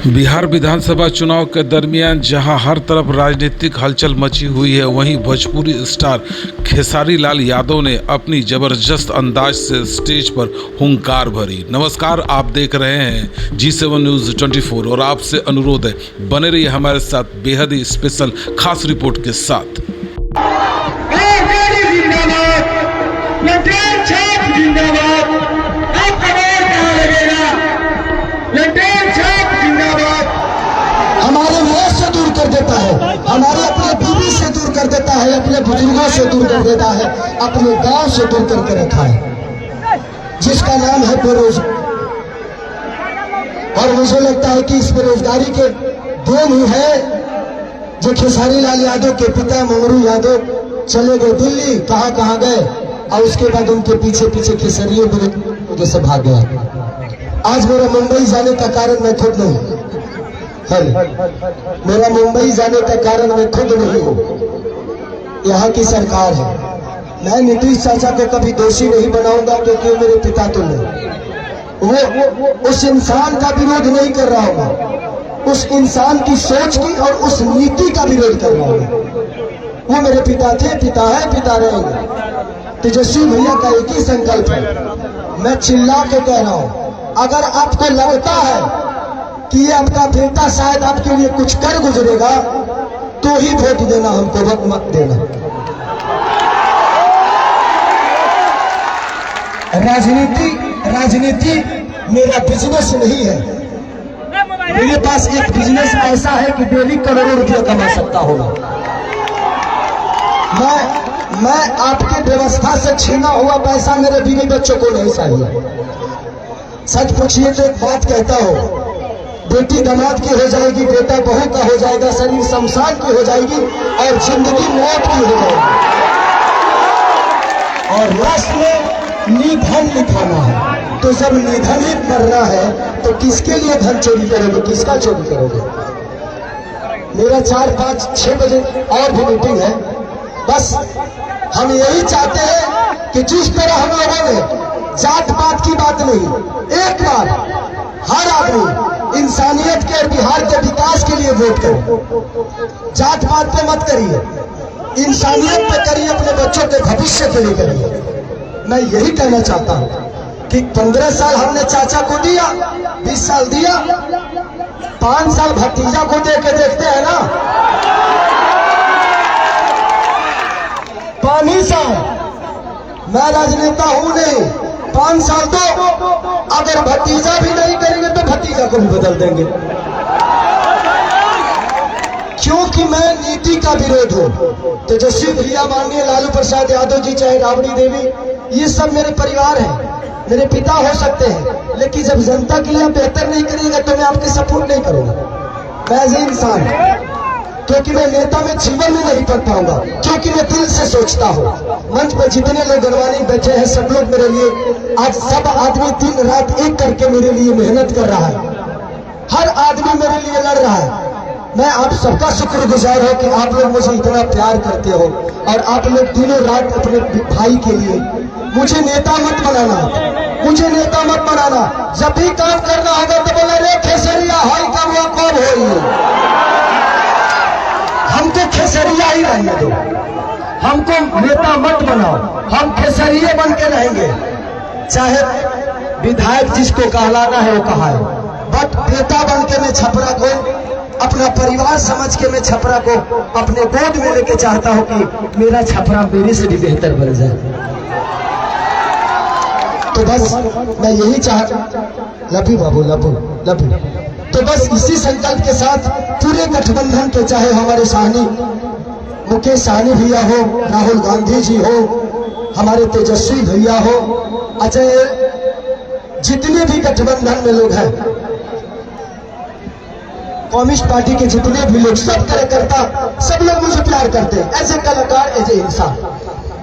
बिहार विधानसभा चुनाव के दरमियान जहां हर तरफ राजनीतिक हलचल मची हुई है, वहीं भोजपुरी स्टार खेसारी लाल यादव ने अपनी जबरदस्त अंदाज से स्टेज पर हुंकार भरी। नमस्कार, आप देख रहे हैं G7 न्यूज़ 24 और आपसे अनुरोध है, बने रहिए हमारे साथ बेहद ही स्पेशल खास रिपोर्ट के साथ। हमारे मुँह से दूर कर देता है, हमारे अपने बीवी से दूर कर देता है, अपने बुजुर्गों से दूर कर देता है, अपने गांव से दूर करके रखा है, जिसका नाम है बेरोजगारी। और मुझे लगता है कि इस बेरोजगारी के देन ही है जो खेसारी लाल यादव के पिता मंगरू यादव चले गए दिल्ली, कहाँ गए, और उसके बाद उनके पीछे पीछे खेसरियों वजह से भाग गया। आज मेरा मुंबई जाने का कारण मैं खुद नहीं, मेरा मुंबई जाने का कारण मैं खुद नहीं हूँ, यहाँ की सरकार है। मैं नीतीश चाचा को कभी दोषी नहीं बनाऊंगा, क्योंकि वो मेरे पिता तो नहीं। वो उस इंसान का विरोध नहीं कर रहा हूँ, उस इंसान की सोच की और उस नीति का विरोध कर रहा हूँ। वो मेरे पिता थे, पिता है, पिता रहेंगे। तेजस्वी भैया का एक ही संकल्प है, मैं चिल्ला के कह रहा हूँ, अगर आपको लगता है कि ये आपका बेटा शायद आपके लिए कुछ कर गुजरेगा, तो ही वोट देना, हमको वक्त मत देना। राजनीति मेरा बिजनेस नहीं है। मेरे पास एक बिजनेस ऐसा है कि डेली करोड़ों रुपया कमा सकता होगा। मैं आपकी व्यवस्था से छीना हुआ पैसा मेरे बीवी बच्चों को नहीं चाहिए। सच पूछिए तो एक बात कहता हूँ, बेटी दामाद की हो जाएगी, बेटा बहू का हो जाएगा, शरीर शमशान की हो जाएगी और जिंदगी मौत की हो जाएगी। और लास्ट में निधन लिखाना है। तो जब निधन ही करना है तो किसके लिए धन चोरी करोगे, किसका चोरी करोगे? मेरा 4, 5, 6 बजे और भी मीटिंग है। बस हम यही चाहते हैं कि जिस तरह हम लोगों ने जात पात की बात नहीं, एक बार हर आदमी इंसानियत के और बिहार के विकास के लिए वोट करें। जात पात पे मत करिए, इंसानियत पे करिए, अपने बच्चों के भविष्य के लिए करिए। मैं यही कहना चाहता हूँ कि 15 साल हमने चाचा को दिया, 20 साल दिया, 5 साल भतीजा को दे के देखते हैं ना। 5 साल मैं राजनेता हूं नहीं, 5 साल तो अगर भतीजा भी नहीं करेंगे तो भतीजा को भी बदल देंगे, क्योंकि मैं नीति का विरोध हूँ। तेजस्वी भैया, माननीय लालू प्रसाद यादव जी, चाहे राबड़ी देवी, ये सब मेरे परिवार हैं, मेरे पिता हो सकते हैं, लेकिन जब जनता के लिए बेहतर नहीं करेंगे तो मैं आपके सपोर्ट नहीं करूंगा। मैं एज ए इंसान, क्योंकि मैं नेता में जीवन में नहीं पढ़ पाऊंगा, क्योंकि मैं दिल से सोचता हूँ। मंच पर जितने लोग गणवानी बैठे हैं, सब लोग मेरे लिए, आज सब आदमी दिन रात एक करके मेरे लिए मेहनत कर रहा है, हर आदमी मेरे लिए लड़ रहा है। मैं आप सबका शुक्रगुजार हूं कि आप लोग मुझे इतना प्यार करते हो, और आप लोग दिनों रात अपने भाई के लिए। मुझे नेता मत बनाना, मुझे नेता मत बनाना। जब भी काम करना होगा तो बोला, रे खेसरिया हाई का हुआ कौन हो, हमको खेसरिया ही रहने दो, हमको नेता मत बनाओ, हम खेसरिये बन के रहेंगे। चाहे विधायक जिसको कहलाना है वो कहा है, बट नेता बन के मैं छपरा को अपना परिवार समझ के, मैं छपरा को अपने गोद में लेके चाहता हूं कि मेरा छपरा मेरे से भी बेहतर बन जाए। तो बस मैं यही लभू बाबू लभू। तो बस इसी संकल्प के साथ पूरे गठबंधन के, चाहे हमारे साहनी मुकेश साहनी भैया हो, राहुल गांधी जी हो, हमारे तेजस्वी भैया हो, अजय, जितने भी गठबंधन में लोग हैं, कम्युनिस्ट पार्टी के जितने भी लोग, सब कार्यकर्ता, सब लोग मुझे प्यार करते हैं एज ए कलाकार, एज ए इंसान।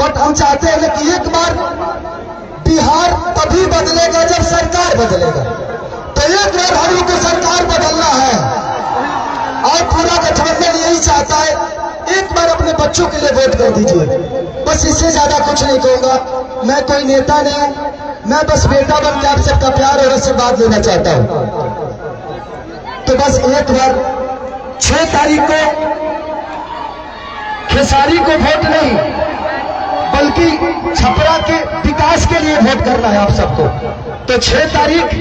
बट हम चाहते हैं कि एक बार बिहार तभी बदलेगा जब सरकार बदलेगा। तो एक बार हम लोग को सरकार बदलना है, और पूरा गठबंधन यही चाहता है, एक बार अपने बच्चों के लिए वोट कर दीजिए। बस इससे ज्यादा कुछ नहीं कहूंगा। मैं कोई नेता नहीं हूं, मैं बस बेटा बन के आप सबका प्यार और आशीर्वाद लेना चाहता हूं। तो तो बस एक बार 6 तारीख को खेसारी को वोट नहीं बल्कि छपरा के विकास के लिए वोट करना है आप सबको। तो 6 तारीख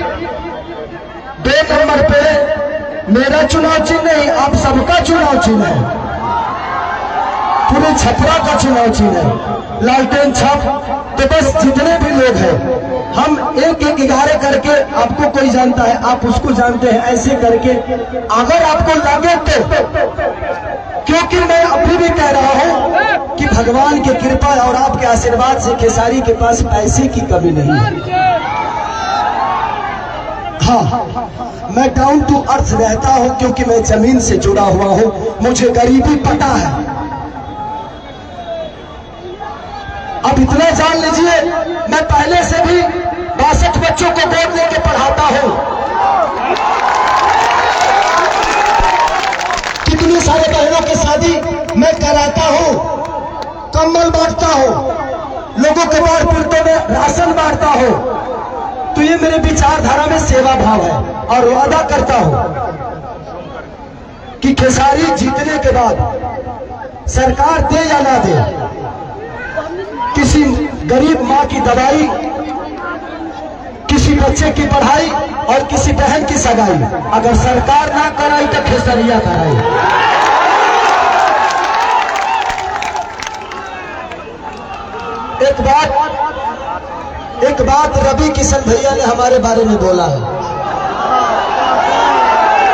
2 नंबर पे मेरा चुनाव चिन्ह नहीं, आप सबका चुनाव चिन्ह है, पूरे छपरा का चुनाव चिन्ह है, लालटेन छाप। तो बस जितने भी लोग हैं हम 1-1-11 करके, आपको कोई जानता है आप उसको जानते हैं, ऐसे करके अगर आपको लगे तो, क्योंकि मैं अभी भी कह रहा हूं कि भगवान की कृपा और आपके आशीर्वाद से खेसारी के पास पैसे की कमी नहीं है। हाँ, मैं डाउन टू अर्थ रहता हूं क्योंकि मैं जमीन से जुड़ा हुआ हूं, मुझे गरीबी पता है। अब इतना जान लीजिए, मैं पहले से भी 62 बच्चों को गोद लेके पढ़ाता हूं, कितनी सारे बहनों की शादी मैं कराता हूं, कंबल बांटता हूं, लोगों के बाढ़ पीड़ितों में राशन बांटता हूं। तो ये मेरे विचारधारा में सेवा भाव है और वादा करता हूं कि खेसारी जीतने के बाद सरकार दे या ना दे, किसी गरीब मां की दवाई, किसी बच्चे की पढ़ाई और किसी बहन की सगाई अगर सरकार ना कराई तो खेसरिया कराई। एक बात रवि किशन भैया ने हमारे बारे में बोला है,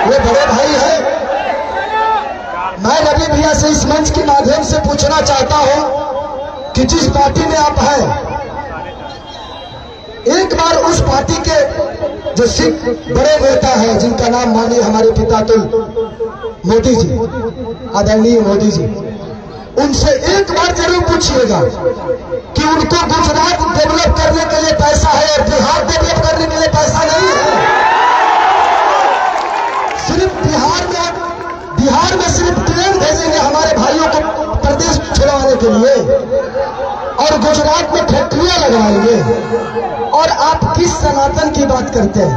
ये बड़े भाई है। मैं रवि भैया से इस मंच के माध्यम से पूछना चाहता हूं कि जिस पार्टी में आप हैं, एक बार उस पार्टी के जो सिख बड़े नेता हैं जिनका नाम मानिए हमारे पिता तो मोदी जी, आदरणीय मोदी जी, उनसे एक बार जरूर पूछिएगा कि उनको गुजरात डेवलप करने के लिए पैसा है और बिहार डेवलप करने के लिए पैसा नहीं है। सिर्फ बिहार में सिर्फ ट्रेन भेजेंगे हमारे भाइयों को प्रदेश छुड़वाने के लिए और गुजरात में फैक्ट्रियां लगवाएंगे। और आप किस सनातन की बात करते हैं?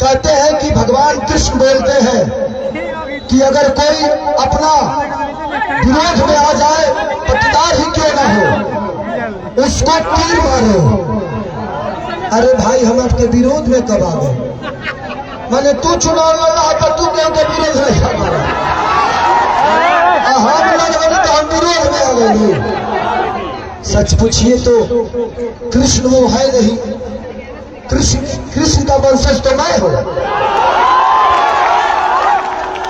कहते हैं कि भगवान कृष्ण बोलते हैं कि अगर कोई अपना विरोध में आ जाए पट्टीदार ही क्यों ना हो उसको तीर मारो। अरे भाई, हम आपके विरोध में कब आ गए? मैंने तू चुनाव लड़ रहा था, तू क्यों के विरोध नहीं हमारा? हाथ लड़ तो हम विरोध में आ गए। सच पूछिए तो कृष्ण वो है नहीं, कृष्ण का वंशज तो मैं हूं।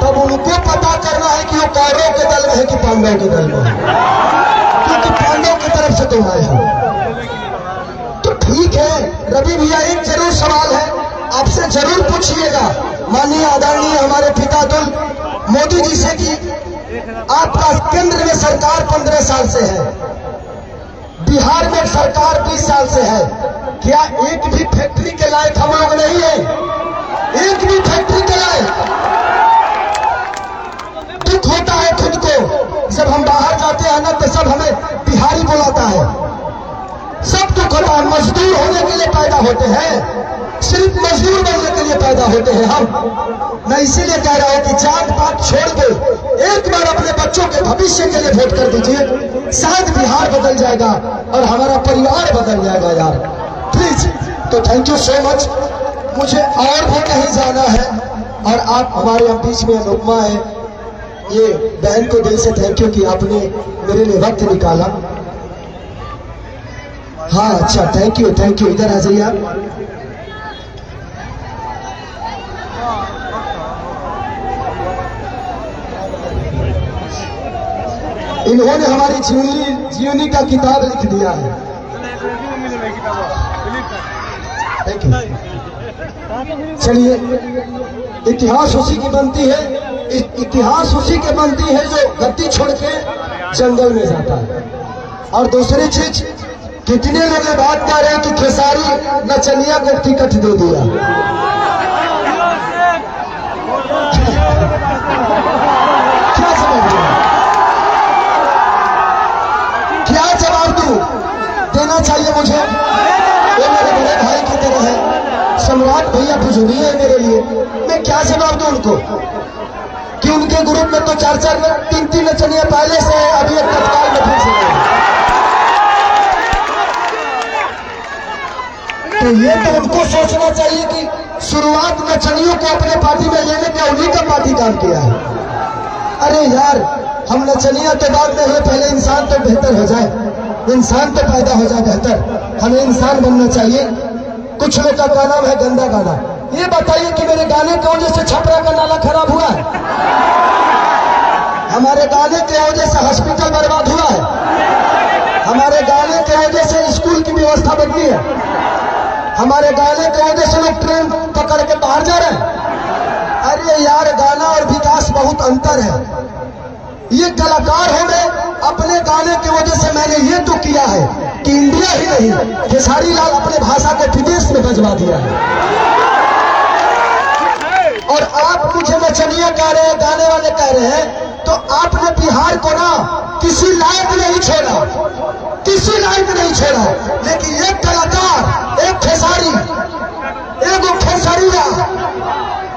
तब उनको पता करना है कि वो कौरवों के दल में है कि पांडवों के दल में है, क्योंकि पांडवों की तरफ से तो मैं हूं। तो ठीक है रवि भैया, एक जरूर सवाल है आपसे जरूर पूछिएगा माननीय आदरणीय हमारे पितातुल मोदी जी से कि आपका केंद्र में सरकार 15 साल से है, बिहार में सरकार 20 साल से है, क्या एक भी फैक्ट्री के लायक हम लोग नहीं है? एक भी फैक्ट्री के लायक? दुख होता है खुद को, जब हम बाहर जाते हैं ना तो सब हमें बिहारी बुलाता है। सब दुख होता है, मजदूर होने के लिए पैदा होते हैं, सिर्फ मजदूर बनने के लिए पैदा होते हैं हम। मैं इसीलिए कह रहा हूं कि जात पात छोड़ के एक बार अपने बच्चों के भविष्य के लिए वोट कर दीजिए, शायद बिहार बदल जाएगा और हमारा परिवार बदल जाएगा यार, प्लीज। तो थैंक यू सो मच, मुझे और भी कहीं जाना है और आप हमारे यहाँ बीच में अनुपमा है, ये बहन को दिल से थैंक यू कि आपने मेरे लिए वक्त निकाला। हाँ अच्छा, थैंक यू, इधर आ जाइए आप। इन्होंने हमारी जीवनी का किताब लिख दिया है। Thank you. चलिए, इतिहास उसी की बनती है, इतिहास उसी के बनती है जो गद्दी छोड़ के जंगल में जाता है। और दूसरी चीज, कितने लोग ये बात कर रहे हैं कि खेसारी नचनिया को टिकट दे दिया। क्या समझ रहे हैं? क्या जवाब दूं? देना चाहिए मुझे, ये मेरे बड़े भाई की तरह है, सम्राट भैया बुजुर्ग है मेरे लिए, मैं क्या जवाब दूं उनको कि उनके ग्रुप में तो 4-4 नचनिया पहले से है, अभी एक तत्काल में फिर से है। तो ये तो उनको सोचना चाहिए कि शुरुआत नचनियों को अपने पार्टी में लेने का उन्हीं का पार्टी काम किया है। अरे यार, हम नचनिया तो बाद में है, पहले इंसान तो बेहतर हो जाए, इंसान तो पैदा हो जाए बेहतर। हमें इंसान बनना चाहिए। कुछ लोग का नाम है गंदा गाना। ये बताइए कि मेरे गाने की वजह से छपरा का नाला खराब हुआ है? हमारे गाने की वजह से हॉस्पिटल बर्बाद हुआ है? हमारे गाने की वजह से स्कूल की व्यवस्था बदली है? हमारे गाने की वजह से लोग ट्रेन पकड़ के बाहर जा रहे हैं? अरे यार, गाना और विकास बहुत अंतर है। ये कलाकार हो गए, अपने गाने की वजह से मैंने ये तो किया है कि इंडिया ही नहीं, खेसारी लाल अपने भाषा को विदेश में बजवा दिया है। और आप मुझे नचनिया कह रहे हैं, गाने वाले कह रहे हैं, तो आपने बिहार को ना किसी लायक नहीं छोड़ा, किसी लायक नहीं छोड़ा। लेकिन एक कलाकार, एक खेसारी, एक खेसरिया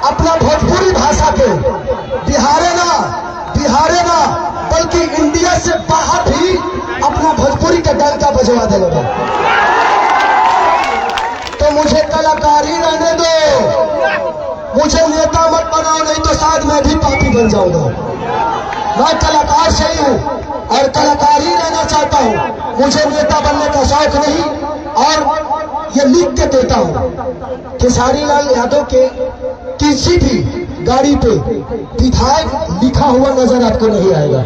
अपना भोजपुरी भाषा के बिहारे ना बल्कि इंडिया से बाहर भी अपना भोजपुरी का डंका बजवा दे लगा। तो मुझे कलाकार ही रहने दो, मुझे नेता मत बनाओ, नहीं तो शायद मैं भी पापी बन जाऊंगा। मैं कलाकार से ही हूँ और कलाकार ही रहना चाहता हूँ। मुझे नेता बनने का शौक नहीं, और ये लिख के देता हूँ, खेसारी लाल यादव के किसी भी गाड़ी पे विधायक लिखा हुआ नजर आपको नहीं आएगा।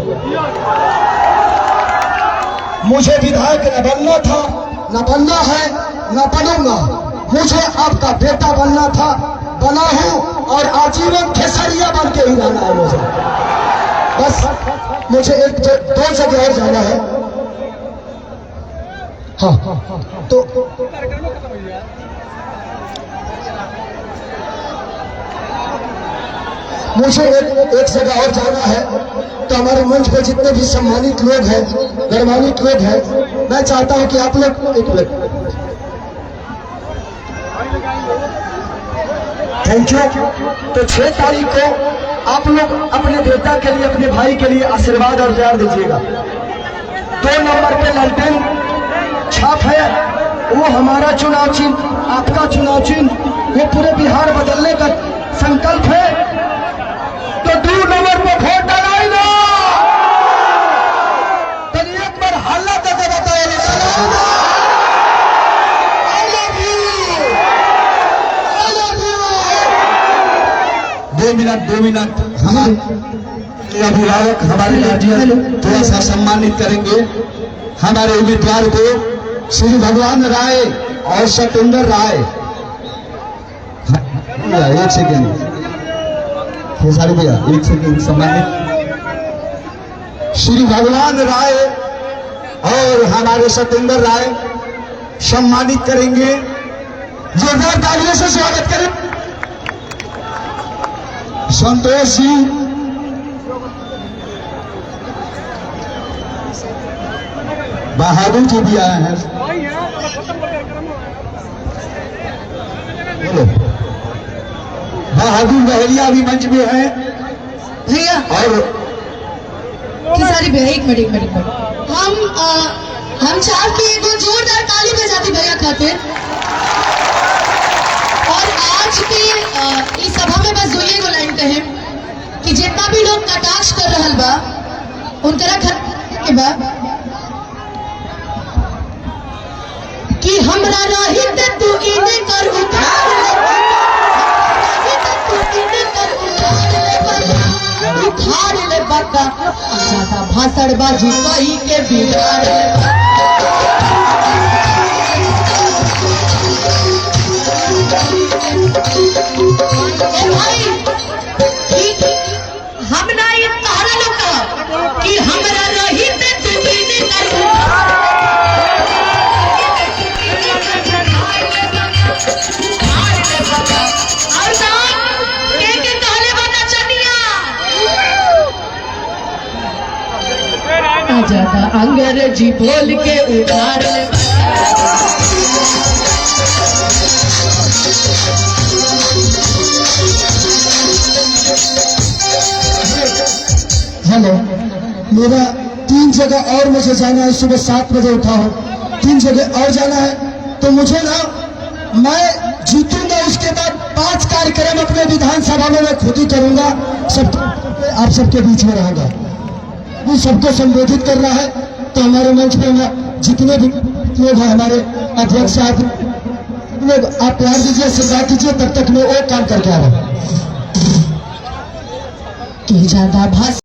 मुझे विधायक न बनना था, न बनना है, न बनूंगा। मुझे आपका बेटा बनना था, बना हूं, और आजीवन खेसरिया बन के ही रहना है मुझे। बस मुझे दो जगह और जाना है। हाँ, तो मुझे एक जगह और जाना है। तो हमारे मंच पे जितने भी सम्मानित लोग हैं, गौरवान्वित लोग हैं, मैं चाहता हूं कि आप लोग एक मिनट, थैंक यू। तो 6 तारीख को आप लोग अपने बेटा के लिए, अपने भाई के लिए आशीर्वाद और प्यार दीजिएगा। 2 नंबर पे लालटेन छाप है, वो हमारा चुनाव चिन्ह, आपका चुनाव चिन्ह, वो पूरे बिहार बदलने का संकल्प है। तो 2 नंबर पे वोट डालाई ना, तो एक बार हल्ला करके बताओ। I love you। 2 मिनट हमारे अभिभावक, हमारे गार्जियन थोड़ा सा सम्मानित करेंगे हमारे उम्मीदवार को, श्री भगवान राय और सतेंद्र राय। 1 सेकेंड खेसारी भैया, 1 सेकेंड सम्मानित श्री भगवान राय और हमारे सतेंद्र राय सम्मानित करेंगे। जोरदार तालियों से स्वागत करें। संतोष जी, बहादुर जी भी आए हैं। बोलो, बहादुर बहरिया भी मंच में है भैया। और खेसारी भैया, एक मिनट हम चाह के एगो जोरदार ताली बजाती भैया खातिर। और आज के इस सभा में बस 2 लाइन कहे कि जितना भी लोग कटाक्ष कर रहल बा, उनकरा के बा कि हमरा रहित तू इने कर उतार ले, उखाड़ ले बता, ज्यादा भाषण बाजी कही के बिगाड़ ले। भाई, हम ना ये तारा लोग कि हमरा रही ते तू इने कर उखाड़ ज्यादा अंग्रेजी बोल के उखाड़ ले। हेलो, मेरा 3 जगह और मुझे जाना है। सुबह 7 बजे उठा हूँ, 3 जगह और जाना है। तो मुझे ना, मैं जीतूंगा, उसके बाद 5 कार्यक्रम अपने विधानसभा में मैं खुद ही करूंगा। आप सबके बीच में रहूंगा, वो सबको संबोधित करना है। तो हमारे मंच में जितने भी लोग हैं, हमारे अध्यक्ष साहब लोग, आप प्यार दीजिए, आशीर्वाद दीजिए, तब तक मैं और काम करके आ रहा हूँ। ज्यादा भाषा